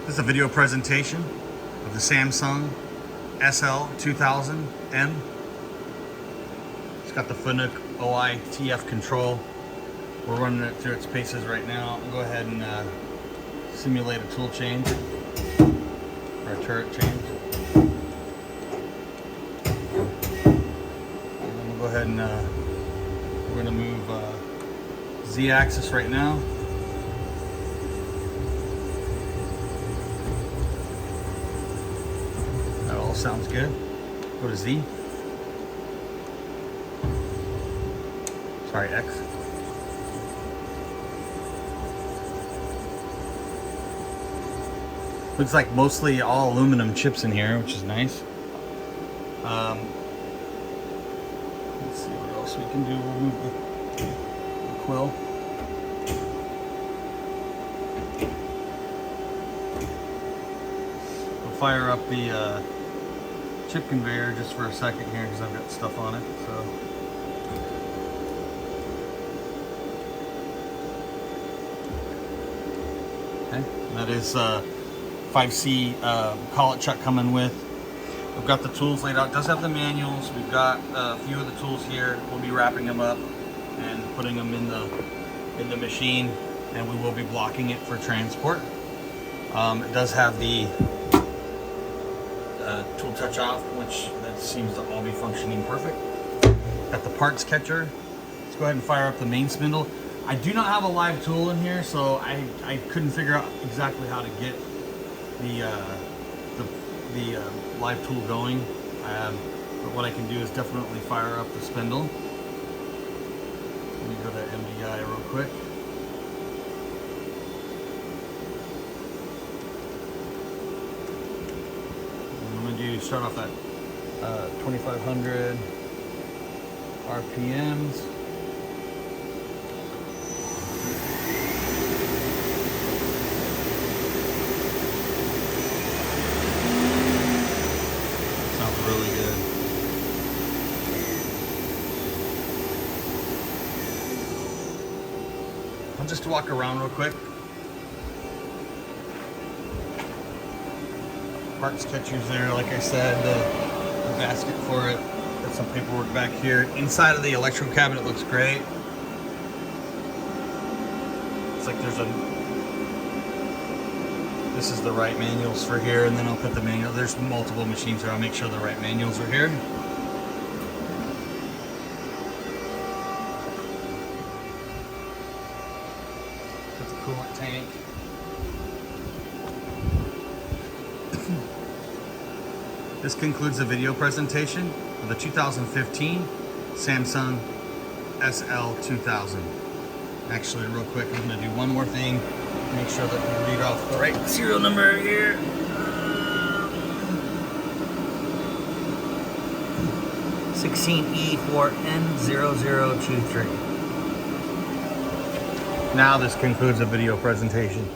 This is a video presentation of the Samsung SL-2000M. It's got the Fanuc OITF control. We're running it through its paces right now. I'll go ahead and simulate a tool change or a turret change. And then we'll go ahead and we're going to move Z-axis right now. That all sounds good. Go to Z. Sorry, X. Looks like mostly all aluminum chips in here, which is nice. Let's see what else we can do. We'll move the quill. We'll fire up the chip conveyor just for a second here because I've got stuff on it. So. Okay, that is 5C collet chuck coming with. We've got the tools laid out. It does have the manuals. We've got a few of the tools here. We'll be wrapping them up and putting them in the machine, and we will be blocking it for transport. It does have the tool touch off, which that seems to all be functioning perfect. Got the parts catcher. Let's go ahead and fire up the main spindle. I do not have a live tool in here, so I couldn't figure out exactly how to get the live tool going. But what I can do is definitely fire up the spindle. Let me go to MDI real quick. I'm going to start off at 2500 RPMs. Really good. I'll just walk around real quick. Parts catchers there, like I said, the basket for it. Got some paperwork back here. Inside of the electrical cabinet looks great. It's like this is the right manuals for here, and then I'll put the manual. There's multiple machines here. I'll make sure the right manuals are here. Put the coolant tank. This concludes the video presentation of the 2015 Samsung SL-2000. Actually, real quick, I'm going to do one more thing. Make sure that we read off the right serial number here. 16E4N0023. Now this concludes the video presentation.